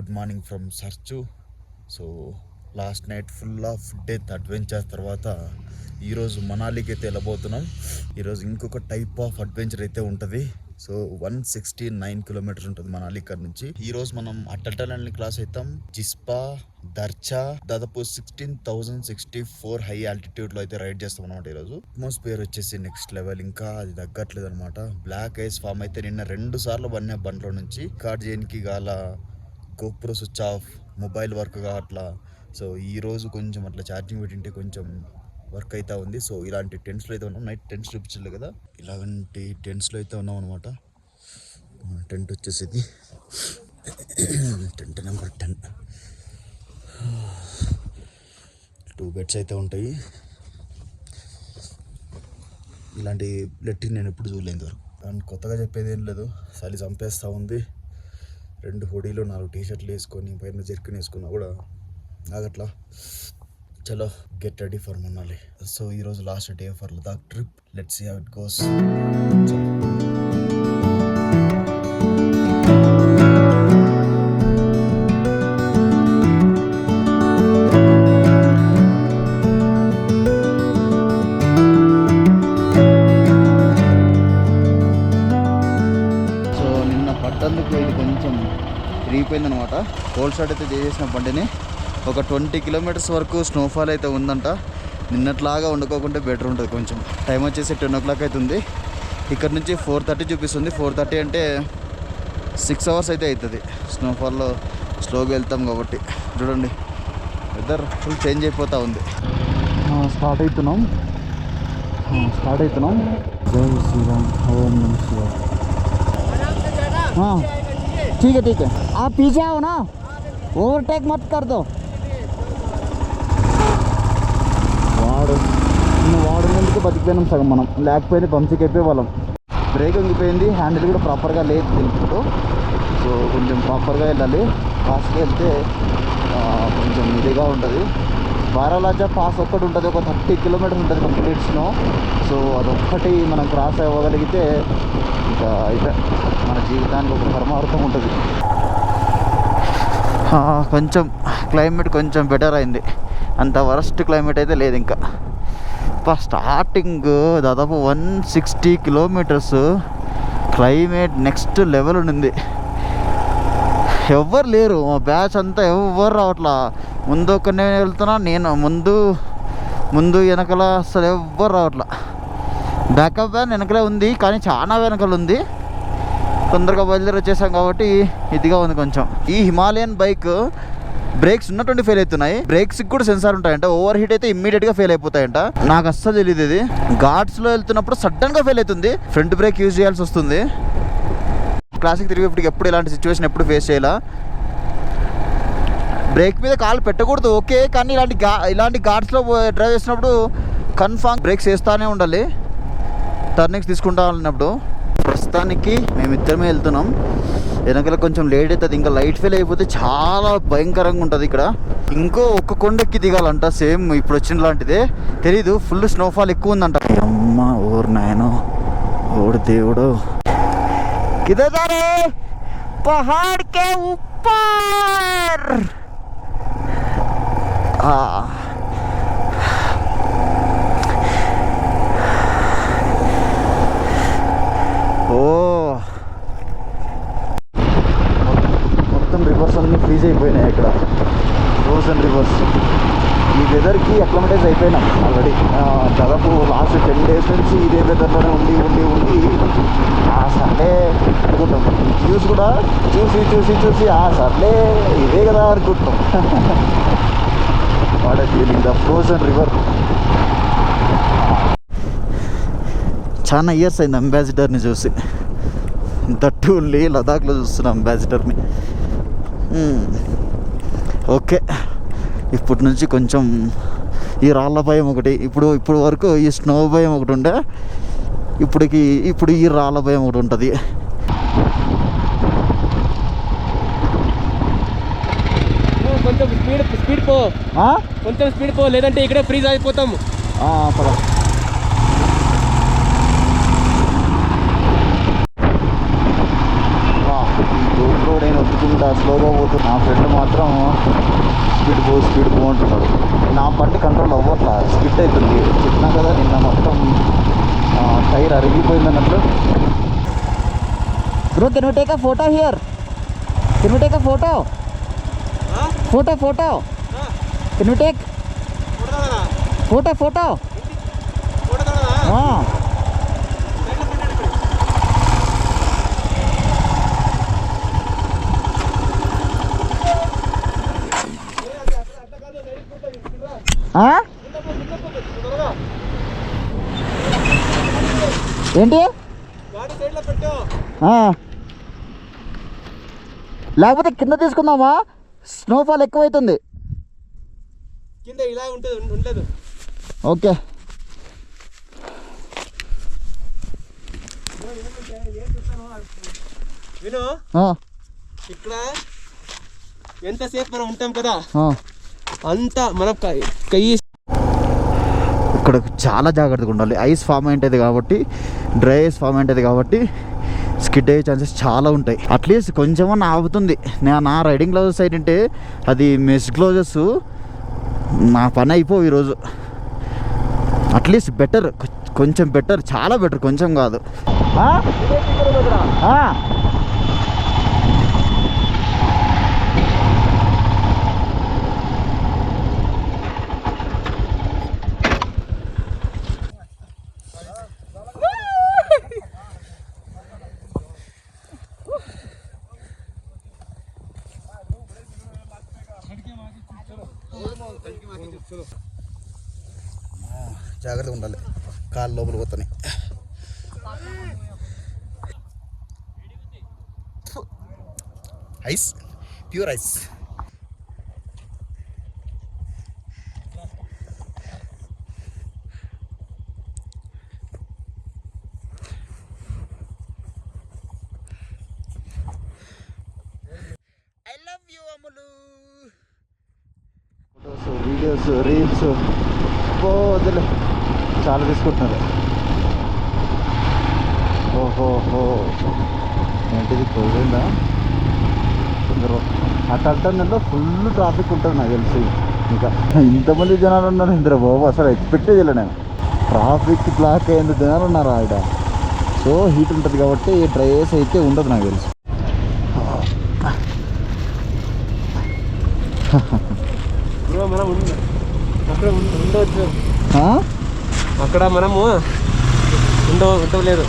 Good morning from search. So last night full of death adventures తర్వాత ఈరోజు మనాలికి అయితే వెళ్ళబోతున్నాం. ఈరోజు ఇంకొక టైప్ ఆఫ్ అడ్వెంచర్ అయితే ఉంటుంది. సో 169 కిలోమీటర్స్ ఉంటుంది మనాలి ఇక్కడ నుంచి. ఈరోజు మనం అటల్టల్ క్లాస్ అవుతాం. జిస్పా, దర్చా దాదాపు 16,064 హై ఆల్టిట్యూడ్ లో అయితే రైడ్ చేస్తాం అనమాట. ఈరోజు అట్మాస్ఫియర్ వచ్చేసి నెక్స్ట్ లెవెల్, ఇంకా అది తగ్గట్లేదు అనమాట. బ్లాక్ ఐస్ ఫామ్ అయితే నిన్న 2 సార్లు పడినా బండ్లో నుంచి. కార్డ్ చేయడానికి గాల GoPro switch off, mobile work కావట్లా. సో ఈ రోజు కొంచెం అట్లా ఛార్జింగ్ పెట్టింటే కొంచెం వర్క్ అయితే ఉంది. సో ఇలాంటి టెంట్స్లో అయితే ఉన్నాం. నైట్ టెంట్స్ చూపించలేదు కదా, ఇలాంటి టెంట్స్లో అయితే ఉన్నాం అనమాట. టెంట్ వచ్చేసి ఇది టెంట్ నెంబర్ 10. 2 బెడ్స్ అయితే ఉంటాయి. ఇలాంటి లెట్టి నేను ఎప్పుడు చూడలేదు వరకు. అండ్ కొత్తగా చెప్పేది ఏం లేదు, చలి చంపేస్తూ ఉంది. 2 హుడీలు 4 టీ-షర్ట్లు వేసుకొని పైన జర్కిన్ వేసుకున్నా కూడా ఆగట్లా. చలో get ready for Manali. So ఈరోజు last day for Ladakh trip. Let's see how it goes. So నిన్న పడ్డందుకు ఇది కొంచెం తిరిగిపోయిందనమాట. కోల్డ్ స్టార్ట్ అయితే చేసేసిన బండిని. ఒక 20 కిలోమీటర్స్ వరకు స్నోఫాల్ అయితే ఉందంట. నిన్నట్లాగా వండుకోకుంటే బెటర్ ఉంటుంది. కొంచెం టైం వచ్చేసి 10 o'clock అవుతుంది. ఇక్కడ నుంచి 4:30 చూపిస్తుంది. 4:30 అంటే 6 hours అయితే అవుతుంది. స్నోఫాల్లో స్లోగా వెళ్తాం కాబట్టి. చూడండి వెదర్ ఫుల్ చేంజ్ అయిపోతూ ఉంది. స్టార్ట్ అవుతున్నాం. జై శ్రీరామ్, ఓం నమః శివాయ. ठीक है आप पीछे आओ ना, ओवरटेक मत कर दो. వాడు ముందుకు బతికిపోయినాం సగం మనం, లేకపోయింది బంప్స్కి అయిపోయే వాళ్ళం. బ్రేక్ ఉంగిపోయింది, హ్యాండిల్ కూడా ప్రాపర్గా లేదు తెలుపుతూ. సో కొంచెం ప్రాపర్గా వెళ్ళాలి. ఫాస్ట్గా వెళ్తే కొంచెం ఇదిగా ఉంటుంది. బారాలాజా పాస్ ఒక్కటి ఉంటుంది, ఒక 30 kilometers ఉంటుంది కంప్లీట్ స్నో. సో అదొక్కటి మనం క్రాస్ అవ్వగలిగితే ఇంకా అయితే మన జీవితానికి ఒక పరమార్థం ఉంటుంది. కొంచెం క్లైమేట్ కొంచెం బెటర్ అయింది, అంత వరస్ట్ క్లైమేట్ అయితే లేదు ఇంకా. స్టార్టింగ్ దాదాపు 160 kilometers క్లైమేట్ నెక్స్ట్ లెవెల్ ఉంది. ఎవ్వరు లేరు, మా బ్యాచ్ అంతా ఎవ్వరు రావట్లా. ముందు ఒక్కనే వెళ్తున్నా నేను, ముందు వెనకల అసలు ఎవ్వరు రావట్లా. బ్యాకప్ వ్యాన్ వెనకలే ఉంది, కానీ చాలా వెనకలు ఉంది. తొందరగా బయలుదేరి వచ్చేసాం కాబట్టి ఇదిగా ఉంది కొంచెం. ఈ హిమాలయన్ బైక్ బ్రేక్స్ ఉన్నటువంటి ఫెయిల్ అవుతున్నాయి. బ్రేక్స్కి కూడా సెన్సార్ ఉంటాయంట. ఓవర్ హీట్ అయితే ఇమ్మీడియట్గా ఫెయిల్ అయిపోతాయంట. నాకు అస్సలు తెలియదు ఇది. ఘాట్స్లో వెళ్తున్నప్పుడు సడన్గా ఫెయిల్ అవుతుంది, ఫ్రంట్ బ్రేక్ యూజ్ చేయాల్సి వస్తుంది. క్లాసిక్ 350కి ఎప్పుడు ఇలాంటి సిచ్యువేషన్ ఎప్పుడు ఫేస్ చేయాలా. బ్రేక్ మీద కాలు పెట్టకూడదు ఓకే, కానీ ఇలాంటి ఘాట్స్లో డ్రైవ్ చేసినప్పుడు కన్ఫామ్ బ్రేక్స్ వేస్తూనే ఉండాలి టర్నింగ్స్ తీసుకుంటా ఉన్నప్పుడు. ప్రస్తుతానికి మేమిద్దరమే వెళ్తున్నాం. వెనకాల కొంచెం లేట్ అవుతుంది, ఇంకా లైట్ ఫెయిల్ అయిపోతే చాలా భయంకరంగా ఉంటుంది ఇక్కడ. ఇంకో ఒక్క కొండెక్కి దిగాలంట, సేమ్ ఇప్పుడు వచ్చిన లాంటిదే. తెలీదు, ఫుల్ స్నోఫాల్ ఎక్కువ ఉందంట. అమ్మ ఊరు నాయనో, ఓడు దేవుడు. किधर जा रहे? पहाड़ के ऊपर. మొత్తం రివర్స్ అన్నీ ఫ్రీజ్ అయిపోయినాయి ఇక్కడ, ఫ్రోజన్ రివర్స్. ఈ వెదర్కి అక్లమటైజ్ అయిపోయినాం ఆల్రెడీ. దాదాపు లాస్ట్ 10 days నుంచి ఇదే వెదర్లోనే ఉండి సర్లే అనుకుంటాం. వ్యూస్ కూడా చూసి సర్లే ఇదే కదా అనుకుంటాం. What feeling the frozen river. చాలా ఇయర్స్ అయింది అంబాసిడర్ని చూసి, దట్టు లదాఖ్లో చూస్తున్నాం అంబాసిడర్ని. ఓకే, ఇప్పటి నుంచి కొంచెం ఈ రాళ్ళ భయం ఒకటి, ఇప్పుడు వరకు ఈ స్నో భయం ఒకటి ఉండే, ఇప్పుడు ఈ రాళ్ళ భయం ఒకటి ఉంటుంది. కొంచెం స్పీడ్ పో, లేదంటే ఇక్కడే ఫ్రీజ్ అయిపోతాము. రోడ్ అయినా ఒప్పుకుంటా స్లోగా పోతుంది. నా ఫ్రెండ్ మాత్రం స్పీడ్ పో అంటున్నాడు. నా బండి కంట్రోల్ అవ్వట్లా, స్కిడ్ అవుతుంది. చెప్పినా కదా నిన్న మొత్తం టైర్ అరిగిపోయింది అన్నట్లు. Bro can you take a photo here? Can you take a photo? Photo can you take photo? ఏంటి లేకపోతే కింద తీసుకుందామా? స్నోఫాల్ ఎక్కువైతుంది. కింద ఇలా ఉండలేదు. ఓకే విను, ఇక్కడ ఎంతసేపు మనం ఉంటాం కదా అంతా మనం ఇక్కడ చాలా జాగ్రత్తగా ఉండాలి. ఐస్ ఫామ్ అయింటుంది కాబట్టి, డ్రై ఐస్ ఫామ్ అయింటుంది కాబట్టి స్కిడ్ అయ్యే ఛాన్సెస్ చాలా ఉంటాయి. అట్లీస్ట్ కొంచెమన్నా ఆగుతుంది. నా రైడింగ్ గ్లౌజెస్ ఏంటంటే అది మెస్ గ్లౌజెస్, నా పని అయిపోవు ఈరోజు. అట్లీస్ట్ బెటర్, కొంచెం బెటర్, చాలా బెటర్, కొంచెం కాదు. జాగ్రత్తగా ఉండాలి, కాళ్ళు లోపల పోతాయి. Ice, pure ice. I love you Ammulu. Photos, videos, reels వదిలే చాలా తీసుకుంటున్నారు. ఓహోహో ఏంటిది పోయిందా? కొందరు అటల్టర్నెట్లో ఫుల్ ట్రాఫిక్ ఉంటుంది నాకు తెలిసి. ఇంకా ఇంతమంది జనాలు ఉన్నారు ఇంద్ర బాబు, అసలు ఎక్స్పెక్ట్ చేయలే నేను. ట్రాఫిక్ బ్లాక్ అయ్యేంత జనాలు ఉన్నారు ఆడ. సో హీట్ ఉంటుంది కాబట్టి డ్రైస్ అయితే ఉండదు నాకు తెలుసు. మనం అక్కడ ఉండవచ్చు, అక్కడ మనము ఉండలేదు.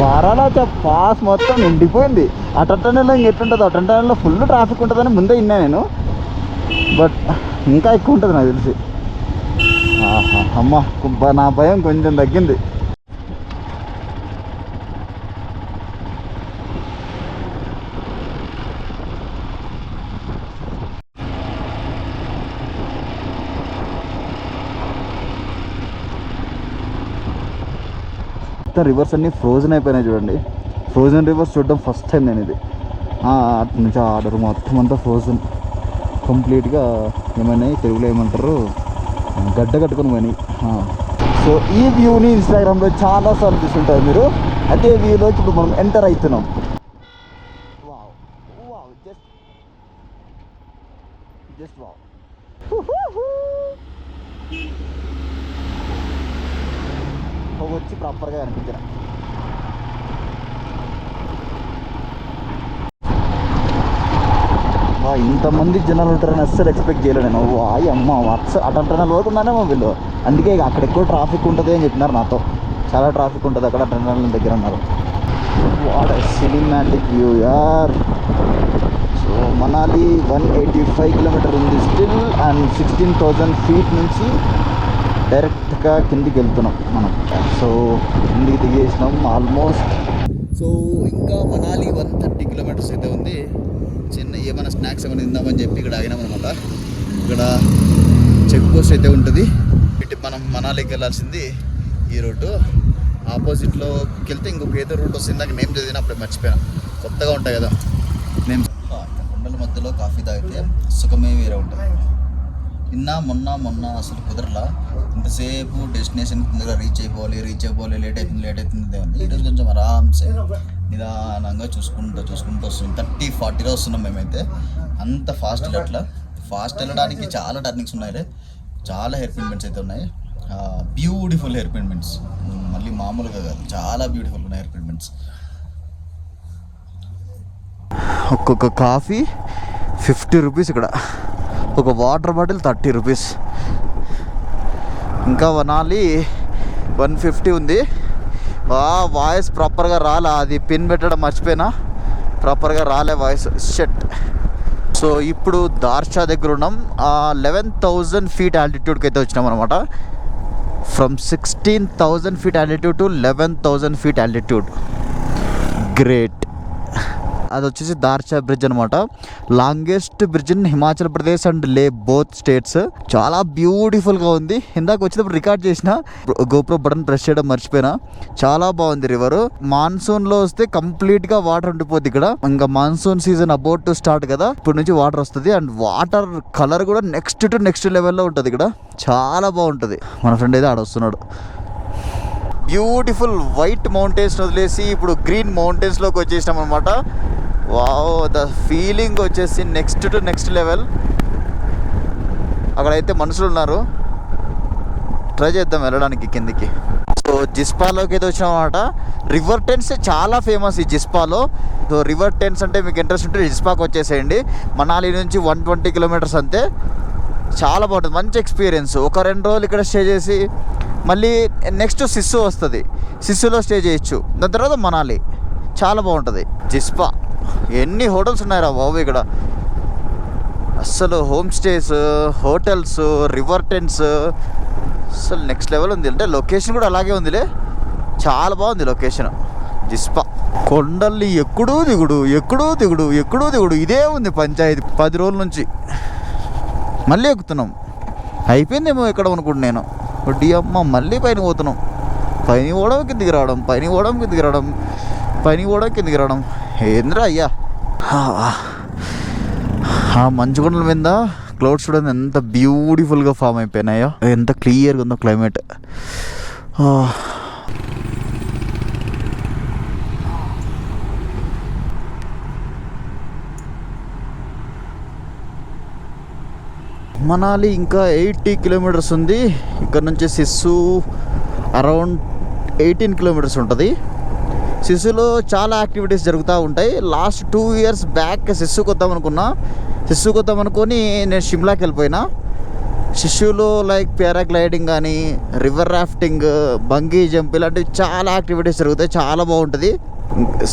వారాల పాస్ మొత్తం నిండిపోయింది. అటెండర్లో ఇంకెట్లుంటుందో, అటెండర్లో ఫుల్ ట్రాఫిక్ ఉంటుందని ముందే విన్నా నేను. బట్ ఇంకా ఎక్కువ ఉంటుంది నాకు తెలిసి. అమ్మ, నా భయం కొంచెం తగ్గింది. మొత్తం రివర్స్ అన్నీ ఫ్రోజన్ అయిపోయినాయి చూడండి. ఫ్రోజన్ రివర్స్ చూడడం ఫస్ట్ టైం నేను ఇది. అటు నుంచి ఆర్డర్ మొత్తం అంతా ఫ్రోజన్ కంప్లీట్గా. ఏమైనాయి తెలుగులో ఏమంటారు, గడ్డ కట్టుకొని పోయినాయి. సో ఈ వ్యూని ఇన్స్టాగ్రామ్లో చాలాసార్లు చూస్తుంటారు మీరు. అదే వ్యూలోకి ఇప్పుడు మనం ఎంటర్ అవుతున్నాం. Just wow. వచ్చి ప్రాపర్గా కనిపించిన ఇంతమంది జనాలు ఉంటారని అస్సలు ఎక్స్పెక్ట్ చేయలేదు నేను. అమ్మ అటెండర్ పోతుందనే మా వీళ్ళు. అందుకే అక్కడ ఎక్కువ ట్రాఫిక్ ఉంటుంది అని చెప్పినారు నాతో. చాలా ట్రాఫిక్ ఉంటుంది అక్కడ అటెండర్ దగ్గర అన్నారు. వాట్ సినిమాటిక్ వ్యూ యార్. సో మనాలి 185 కిలోమీటర్ ఉంది స్టిల్. అండ్ 16,000 ఫీట్ నుంచి డైరెక్ట్గా కిందికి వెళ్తున్నాం మనం. సో కిందికి దిగేసినాం ఆల్మోస్ట్. సో ఇంకా మనాలి 130 కిలోమీటర్స్ అయితే ఉంది. చిన్న ఏమైనా స్నాక్స్ ఏమైనా తిందామని చెప్పి ఇక్కడ ఆగినాం అనమాట. ఇక్కడ చెక్ పోస్ట్ అయితే ఉంటుంది. మనం మనాలికి వెళ్ళాల్సింది ఈ రూటు. ఆపోజిట్లోకి వెళ్తే ఇంకొక ఏదో రూట్ వస్తుంది. నాకు నేమ్ చదివిన అప్పుడే మర్చిపోయాను. కొత్తగా ఉంటాయి కదా నేమ్స్. కొండల మధ్యలో కాఫీ తాగితే సుఖమే వేరే ఉంటుంది. మొన్న అసలు కుదరలా. ఇంతసేపు డెస్టినేషన్ తొందరగా రీచ్ అయిపోవాలి, లేట్ అవుతుంది ఉంది. ఈరోజు కొంచెం ఆరామ్సే నిదానంగా చూసుకుంటూ వస్తుంది. 30-40 వస్తున్నాం మేమైతే. అంత ఫాస్ట్ వెళ్ళడానికి చాలా టర్నింగ్స్ ఉన్నాయి, చాలా హెయిర్ పిన్మెంట్స్ అయితే ఉన్నాయి. బ్యూటిఫుల్ హెయిర్ పిన్మెంట్స్, మళ్ళీ మామూలుగా కాదు, చాలా బ్యూటిఫుల్ ఉన్నాయి హెయిర్ పిన్మెంట్స్. ఒక్కొక్క కాఫీ 50 రూపీస్, ఇక్కడ ఒక వాటర్ బాటిల్ 30 రూపీస్. ఇంకా వనాలి 150 ఉంది. వాయిస్ ప్రాపర్గా రాలే, అది పిన్ పెట్టడం మర్చిపోయినా, ప్రాపర్గా రాలే వాయిస్. షెట్. సో ఇప్పుడు దార్షా దగ్గర ఉన్నాం. 11,000 feet ఆల్టిట్యూడ్కి అయితే వచ్చినాం అనమాట. From 16,000 feet altitude to 11,000 feet altitude. Great. అది వచ్చేసి దార్షా బ్రిడ్జ్ అనమాట. Longest bridge in Himachal Pradesh and లే బోత్ స్టేట్స్. చాలా బ్యూటిఫుల్గా ఉంది. ఇందాక వచ్చేటప్పుడు రికార్డ్ చేసిన గోప్రో బటన్ ప్రెస్ చేయడం మర్చిపోయినా. చాలా బాగుంది రివర్. మాన్సూన్లో వస్తే కంప్లీట్గా వాటర్ ఉండిపోద్ది ఇక్కడ. ఇంకా monsoon season about to start కదా, ఇప్పుడు నుంచి వాటర్ వస్తుంది. అండ్ వాటర్ కలర్ కూడా నెక్స్ట్ టు నెక్స్ట్ లెవెల్లో ఉంటుంది ఇక్కడ. చాలా బాగుంటుంది. మన ఫ్రెండ్ అయితే ఆడ వస్తున్నాడు. బ్యూటిఫుల్ వైట్ మౌంటైన్స్ వదిలేసి ఇప్పుడు గ్రీన్ మౌంటైన్స్లోకి వచ్చేసినాం అనమాట. వావ్, ద ఫీలింగ్ వచ్చేసి నెక్స్ట్ టు నెక్స్ట్ లెవెల్. అక్కడైతే మనుషులు ఉన్నారు. ట్రై చేద్దాం వెళ్ళడానికి కిందికి. సో జిస్పాలోకి అయితే వచ్చినాం అనమాట. రివర్ టెన్స్ చాలా ఫేమస్ ఈ జిస్పాలో. సో రివర్ టెన్స్ అంటే మీకు ఇంట్రెస్ట్ ఉంటే జిస్పాకి వచ్చేసేయండి. మనాలి నుంచి 120 kilometers అంతే. చాలా బాగుంటుంది, మంచి ఎక్స్పీరియన్స్. ఒక 2 రోజులు ఇక్కడ స్టే చేసి మళ్ళీ నెక్స్ట్ సిస్సు వస్తుంది, సిస్సులో స్టే చేయొచ్చు. దాని తర్వాత మనాలి. చాలా బాగుంటుంది. జిస్పా ఎన్ని హోటల్స్ ఉన్నాయిరా బాబు ఇక్కడ. అస్సలు home stays, hotels, river tents, అసలు నెక్స్ట్ లెవెల్ ఉంది. అంటే లొకేషన్ కూడా అలాగే ఉందిలే, చాలా బాగుంది లొకేషన్. జిస్పా కొండల్ని ఎక్కడూ దిగుడు ఇదే ఉంది పంచాయతీ 10 రోజుల నుంచి. మళ్ళీ ఎక్కుతున్నాం. అయిపోయిందేమో ఎక్కడ అనుకుంటు నేను. వడ్డీ అమ్మ, మళ్ళీ పైన పోతున్నాం. పైన పోవడం కిందికి రావడం. ఏంద్రా అయ్యా. ఆ మంచుకొండల మీద క్లౌడ్స్ చూడండి ఎంత బ్యూటిఫుల్గా ఫామ్ అయిపోయినాయో, ఎంత క్లియర్గా ఉందో క్లైమేట్. మనాలి ఇంకా 80 kilometers ఉంది. ఇక్కడ నుంచి సిస్సు అరౌండ్ 18 kilometers ఉంటుంది. సిస్సులో చాలా యాక్టివిటీస్ జరుగుతూ ఉంటాయి. లాస్ట్ 2 years బ్యాక్ సిస్సుకి వద్దాం అనుకొని నేను షిమ్లాకి వెళ్ళిపోయినా. సిస్సులో లైక్ పారాగ్లైడింగ్ కానీ, రివర్ రాఫ్టింగ్, బంగీ జంప్ ఇలాంటివి చాలా యాక్టివిటీస్ జరుగుతాయి. చాలా బాగుంటుంది.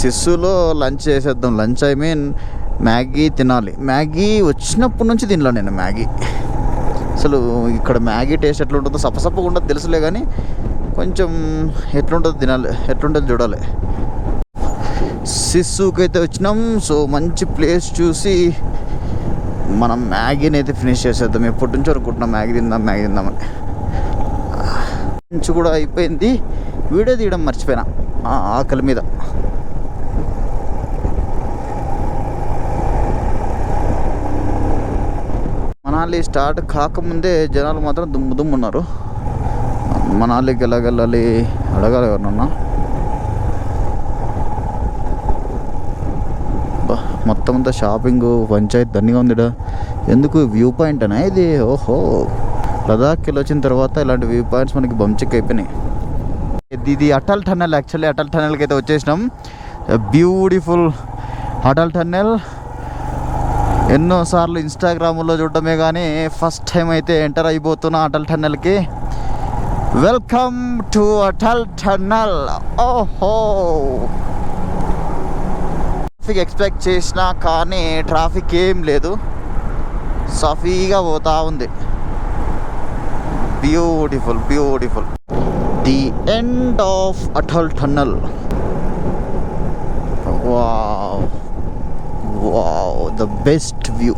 సిస్సులో లంచ్ చేసేద్దాం. లంచ్ ఐ మీన్ మ్యాగీ తినాలి. మ్యాగీ వచ్చినప్పటి నుంచి తినలా నేను మ్యాగీ. అసలు ఇక్కడ మ్యాగీ టేస్ట్ ఎట్లుంటుందో సప్పసప్పగా ఉండదు తెలుసులే, కానీ కొంచెం ఎట్లుంటుందో చూడాలి. సిస్సుకి అయితే వచ్చినాం. సో మంచి ప్లేస్ చూసి మనం మ్యాగీని అయితే ఫినిష్ చేసేద్దాం. ఎప్పటి నుంచో అనుకుంటున్నాం మ్యాగీ తిందామని. లంచ్ కూడా అయిపోయింది. వీడియో తీయడం మర్చిపోయినా ఆకలి మీద. మనాలి స్టార్ట్ కాకముందే జనాలు మాత్రం దుమ్మున్నారు. మనాలికి ఎలాగెళ్ళాలి అడగాలి ఎవరన్నా. మొత్తం అంతా షాపింగ్ పంచాయతీ దండిగా ఉందిడా. ఎందుకు వ్యూ పాయింట్ అనే ఇది? ఓహో, లదాఖ్కి వెళ్ళి వచ్చిన తర్వాత ఇలాంటి వ్యూ పాయింట్స్ మనకి బంచెక్ అయిపోయినాయి. ఇది అటల్ టన్నెల్. యాక్చువల్లీ అటల్ టన్నెల్కి అయితే వచ్చేసినాం. Beautiful Atal tunnel. ఎన్నోసార్లు ఇన్స్టాగ్రామ్లో చూడటమే కానీ ఫస్ట్ టైం అయితే ఎంటర్ అయిపోతున్నా అటల్ టన్నెల్కి. Welcome to Atal tunnel. ఓహో, ట్రాఫిక్ ఎక్స్పెక్ట్ చేసినా కానీ ట్రాఫిక్ ఏం లేదు, సాఫీగా పోతా ఉంది. Beautiful. The end of Atal tunnel. Wow, the best view,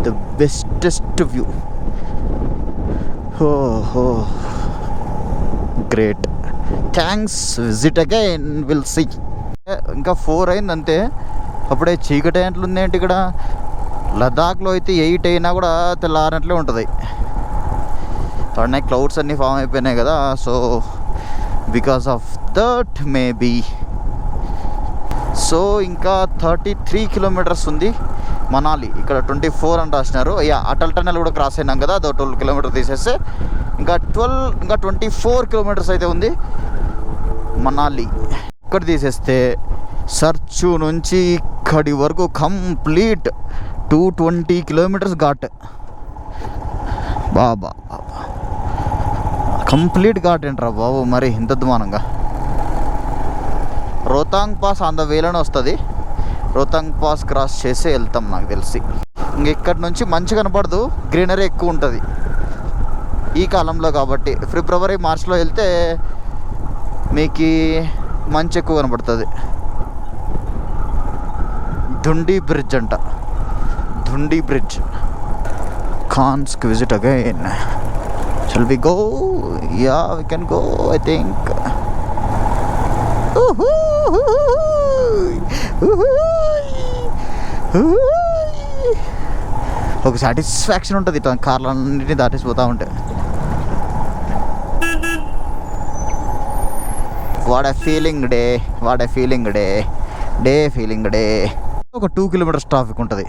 the bestest view. Great, thanks, visit again, we'll see. ఇంకా 4 అయింది అంతే. అప్పుడే చీకటి ఏంట్లు ఉంది ఏంటి ఇక్కడ. లదాఖ్లో అయితే 8 అయినా కూడా తెల్లారినట్లే ఉంటుంది. అన్నీ క్లౌడ్స్ అన్నీ ఫామ్ అయిపోయినాయి కదా, so because of that maybe. So ఇంకా 33 కిలోమీటర్స్ ఉంది మనాలి. ఇక్కడ 24 అని రాసినారు. అటల్ టన్నెల్ కూడా క్రాస్ అయినాం కదా, అదో 12 కిలోమీటర్ తీసేస్తే ఇంకా 24 కిలోమీటర్స్ అయితే ఉంది మనాలి. ఇక్కడ తీసేస్తే సర్చు నుంచి ఇక్కడి వరకు కంప్లీట్ 220 కిలోమీటర్స్ ఘాట్. బాబా కంప్లీట్ ఘాట్ ఏంట్రా బాబు, మరి ఇంత దుమానంగా. రోహతాంగ్ పాస్ ఆన్ ద వేలోనే వస్తుంది. రోహతాంగ్ పాస్ క్రాస్ చేసి వెళ్తాం నాకు తెలిసి. ఇంక ఇక్కడ నుంచి మంచి కనపడదు, గ్రీనరీ ఎక్కువ ఉంటుంది ఈ కాలంలో కాబట్టి. ఫిబ్రవరి మార్చ్లో వెళ్తే మీకు మంచి ఎక్కువ కనపడుతుంది. ధుండి బ్రిడ్జ్ అంట, ధుండి బ్రిడ్జ్. ఖాన్స్కి visit again. Shall we go? Yeah we can go I think. ఒక సాటిస్ఫాక్షన్ ఉంటుంది ఇట్లా కార్లన్నింటినీ దాటేసిపోతూ ఉంటే. What a feeling day, what a feeling day, day feeling day. ఒక 2 కిలోమీటర్స్ ట్రాఫిక్ ఉంటుంది.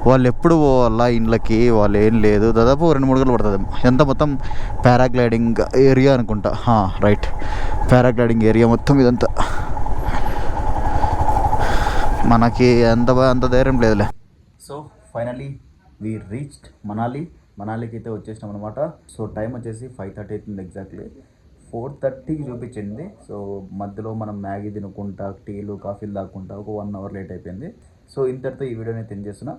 వాళ్ళు ఎప్పుడు పోవాలా ఇండ్లకి, వాళ్ళు ఏం లేదు. దాదాపు 2-3 గంటలు పడుతుంది. ఎంత మొత్తం పారాగ్లైడింగ్ ఏరియా అనుకుంటా. రైట్, పారాగ్లైడింగ్ ఏరియా మొత్తం ఇదంతా. మనకి అంత ధైర్యం లేదులే. So finally we reached Manali. మనాలికి అయితే వచ్చేసినాం అనమాట. సో టైం వచ్చేసి 5:30 అవుతుంది ఎగ్జాక్ట్లీ. 4:30కి చూపించింది. సో మధ్యలో మనం మ్యాగీ తినుకుంటా, టీలు కాఫీలు తాక్కుంటా ఒక 1 అవర్ లేట్ అయిపోయింది. సో ఇంతటితో ఈ వీడియోని ఎండ్ చేస్తున్నా.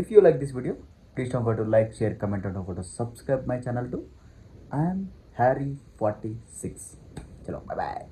If you like this video please don't forget to like, share, comment and don't forget to subscribe my channel to. I'm Harry 46. చలో బాయ్ బాయ్.